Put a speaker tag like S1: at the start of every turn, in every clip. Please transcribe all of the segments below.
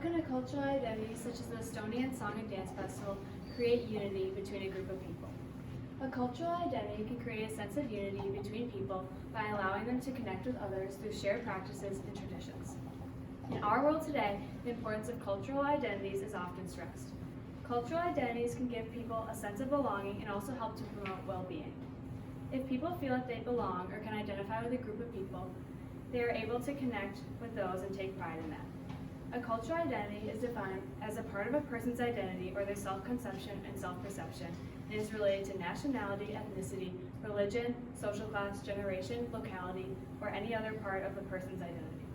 S1: can a cultural identity such as the Estonian Song and Dance Festival create unity between a group of people? A cultural identity can create a sense of unity between people by allowing them to connect with others through shared practices and traditions. In our world today, the importance of cultural identities is often stressed. Cultural identities can give people a sense of belonging and also help to promote well-being. If people feel that they belong or can identify with a group of people, they are able to connect with those and take pride in that. A cultural identity is defined as a part of a person's identity or their self-conception and self-perception and is related to nationality, ethnicity, religion, social class, generation, locality, or any other part of a person's identity.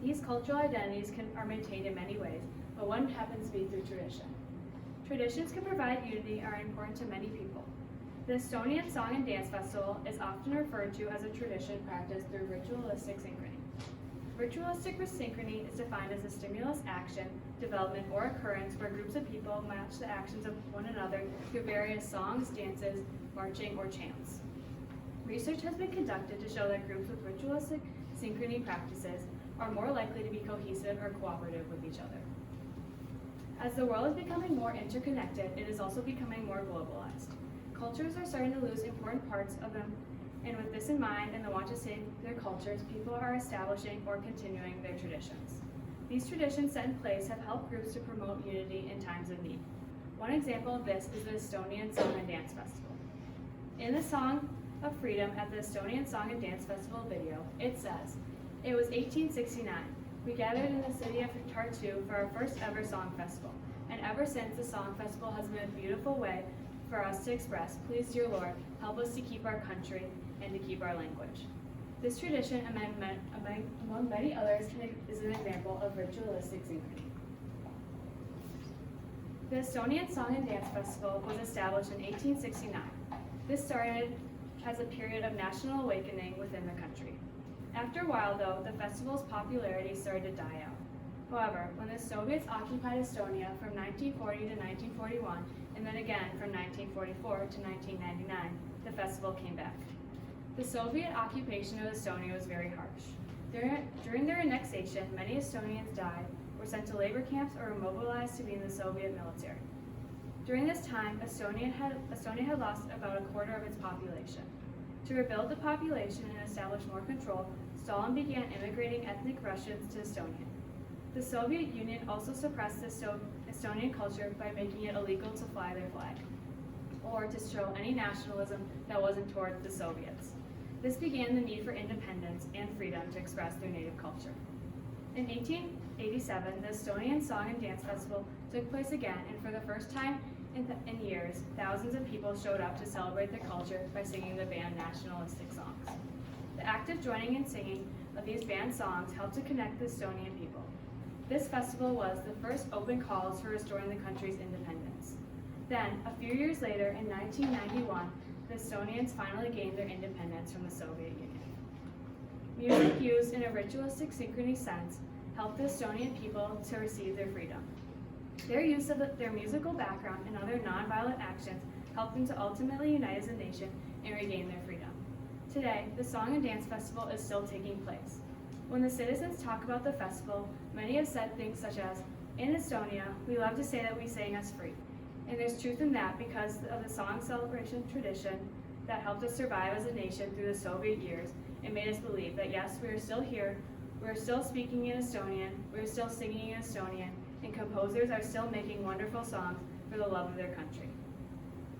S1: These cultural identities are maintained in many ways, but one happens to be through tradition. Traditions can provide unity and are important to many people. The Estonian Song and Dance Festival is often referred to as a tradition practiced through ritualistic synchrony. Ritualistic synchrony is defined as a stimulus action, development, or occurrence where groups of people match the actions of one another through various songs, dances, marching, or chants. Research has been conducted to show that groups with ritualistic synchrony practices are more likely to be cohesive or cooperative with each other. As the world is becoming more interconnected, it is also becoming more globalized. Cultures are starting to lose important parts of them, and with this in mind and the want to save their cultures, people are establishing or continuing their traditions. These traditions set in place have helped groups to promote unity in times of need. One example of this is the Estonian Song and Dance Festival. In the Song of Freedom at the Estonian Song and Dance Festival video, it says, "It was 1869. We gathered in the city of Tartu for our first ever song festival, and ever since the song festival has been a beautiful way for us to express, please dear Lord, help us to keep our country and to keep our language." This tradition, among many others, is an example of ritualistic synchrony. The Estonian Song and Dance Festival was established in 1869. This started as a period of national awakening within the country. After a while, though, the festival's popularity started to die out. However, when the Soviets occupied Estonia from 1940 to 1941, and then again from 1944 to 1999, the festival came back. The Soviet occupation of Estonia was very harsh. During their annexation, many Estonians died, were sent to labor camps, or were mobilized to be in the Soviet military. During this time, Estonia had lost about a quarter of its population. To rebuild the population and establish more control, Stalin began immigrating ethnic Russians to Estonia. The Soviet Union also suppressed the Estonian culture by making it illegal to fly their flag, or to show any nationalism that wasn't toward the Soviets. This began the need for independence and freedom to express their native culture. In 1887, the Estonian Song and Dance Festival took place again, and for the first time in years, thousands of people showed up to celebrate their culture by singing the band nationalistic songs. The active joining and singing of these band songs helped to connect the Estonian people. This festival was the first open calls for restoring the country's independence. Then, a few years later, in 1991, the Estonians finally gained their independence from the Soviet Union. Music used in a ritualistic synchrony sense helped the Estonian people to receive their freedom. Their use of their musical background and other nonviolent actions helped them to ultimately unite as a nation and regain their freedom. Today, the Song and Dance Festival is still taking place. When the citizens talk about the festival, many have said things such as, "In Estonia, we love to say that we sang us free." And there's truth in that because of the song celebration tradition that helped us survive as a nation through the Soviet years and made us believe that yes, we are still here, we are still speaking in Estonian, we are still singing in Estonian, and composers are still making wonderful songs for the love of their country.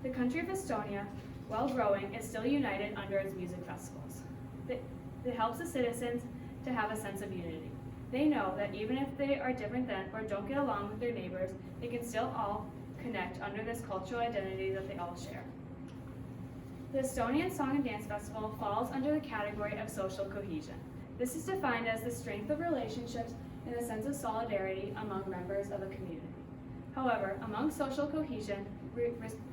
S1: The country of Estonia, while growing, is still united under its music festivals. It helps the citizens to have a sense of unity. They know that even if they are different than or don't get along with their neighbors, they can still all connect under this cultural identity that they all share. The Estonian Song and Dance Festival falls under the category of social cohesion. This is defined as the strength of relationships and the sense of solidarity among members of a community. However, among social cohesion,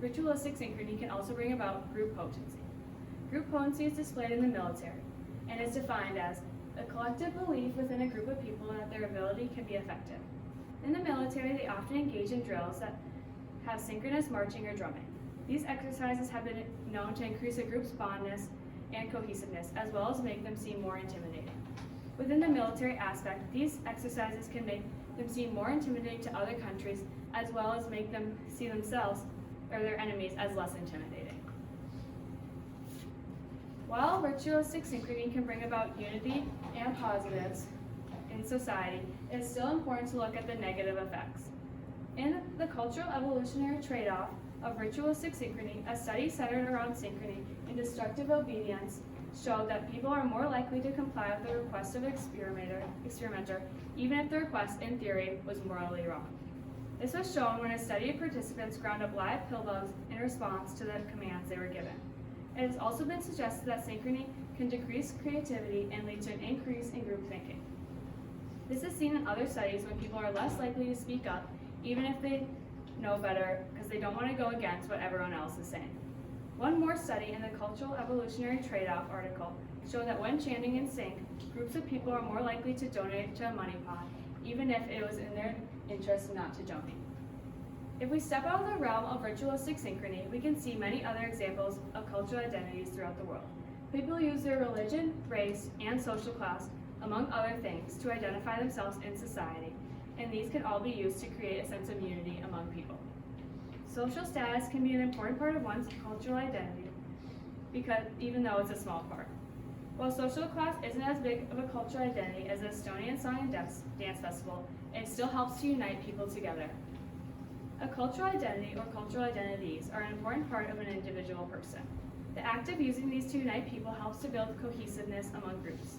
S1: ritualistic synchrony can also bring about group potency. Group potency is displayed in the military and is defined as a collective belief within a group of people that their ability can be effective. In the military, they often engage in drills that have synchronous marching or drumming. These exercises have been known to increase a group's bondness and cohesiveness, as well as make them seem more intimidating. Within the military aspect, these exercises can make them seem more intimidating to other countries, as well as make them see themselves or their enemies as less intimidating. While ritualistic synchrony can bring about unity and positives in society, it is still important to look at the negative effects. In the cultural evolutionary trade-off of ritualistic synchrony, a study centered around synchrony and destructive obedience showed that people are more likely to comply with the request of an experimenter, even if the request in theory was morally wrong. This was shown when a study of participants ground up live pill bugs in response to the commands they were given. It has also been suggested that synchrony can decrease creativity and lead to an increase in group thinking. This is seen in other studies when people are less likely to speak up, even if they know better, because they don't want to go against what everyone else is saying. One more study in the Cultural Evolutionary Trade-off article showed that when chanting in sync, groups of people are more likely to donate to a money pot, even if it was in their interest not to donate. If we step out of the realm of ritualistic synchrony, we can see many other examples of cultural identities throughout the world. People use their religion, race, and social class, among other things, to identify themselves in society, and these can all be used to create a sense of unity among people. Social status can be an important part of one's cultural identity, because even though it's a small part. While social class isn't as big of a cultural identity as the Estonian Song and Dance Festival, it still helps to unite people together. A cultural identity or cultural identities are an important part of an individual person. The act of using these to unite people helps to build cohesiveness among groups.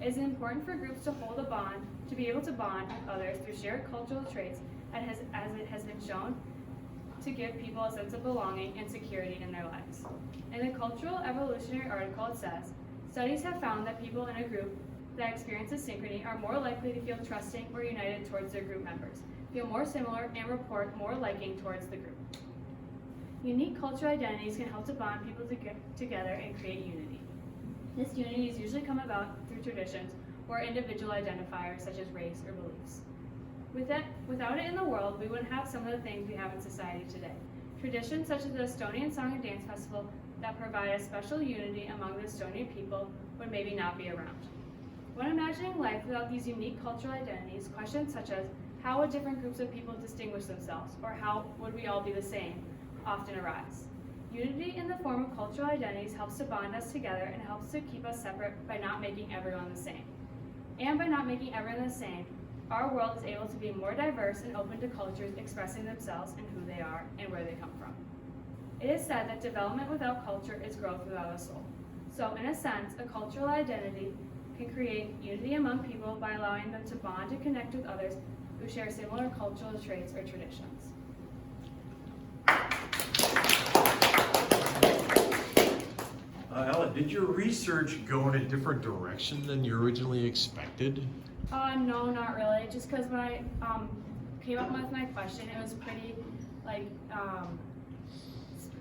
S1: It is important for groups to hold a bond, to be able to bond with others through shared cultural traits, as it has been shown to give people a sense of belonging and security in their lives. In the Cultural Evolutionary article, it says, studies have found that people in a group that experiences synchrony are more likely to feel trusting or united towards their group members, feel more similar, and report more liking towards the group. Unique cultural identities can help to bond people together and create unity. This unity is usually come about through traditions or individual identifiers such as race or beliefs. Without it in the world, we wouldn't have some of the things we have in society today. Traditions such as the Estonian Song and Dance Festival that provide a special unity among the Estonian people would maybe not be around. When imagining life without these unique cultural identities, questions such as how would different groups of people distinguish themselves, or how would we all be the same, often arise. Unity in the form of cultural identities helps to bond us together and helps to keep us separate by not making everyone the same. And by not making everyone the same, our world is able to be more diverse and open to cultures expressing themselves and who they are and where they come from. It is said that development without culture is growth without a soul. So in a sense, a cultural identity can create unity among people by allowing them to bond and connect with others who share similar cultural traits or traditions.
S2: Ella, did your research go in a different direction than you originally expected?
S1: No, not really. Just because when I came up with my question, it was pretty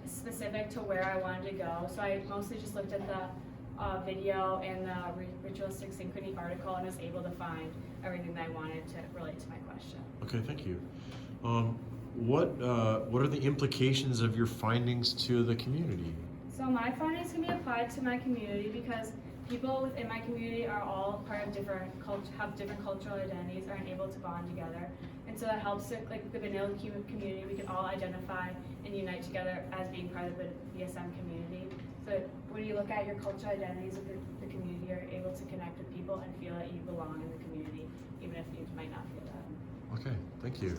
S1: specific to where I wanted to go. So I mostly just looked at the video and the ritualistic synchrony article and was able to find everything that I wanted to relate to my question.
S2: Okay, thank you. What are the implications of your findings to the community?
S1: So my findings can be applied to my community because people within my community are all part of different cultural identities, are able to bond together. And so that helps it, like the vanilla community, we can all identify and unite together as being part of the BSM community. So when you look at your cultural identities of the community, you're able to connect with people and feel that you belong in the community, even if you might not feel that.
S2: Okay, thank you.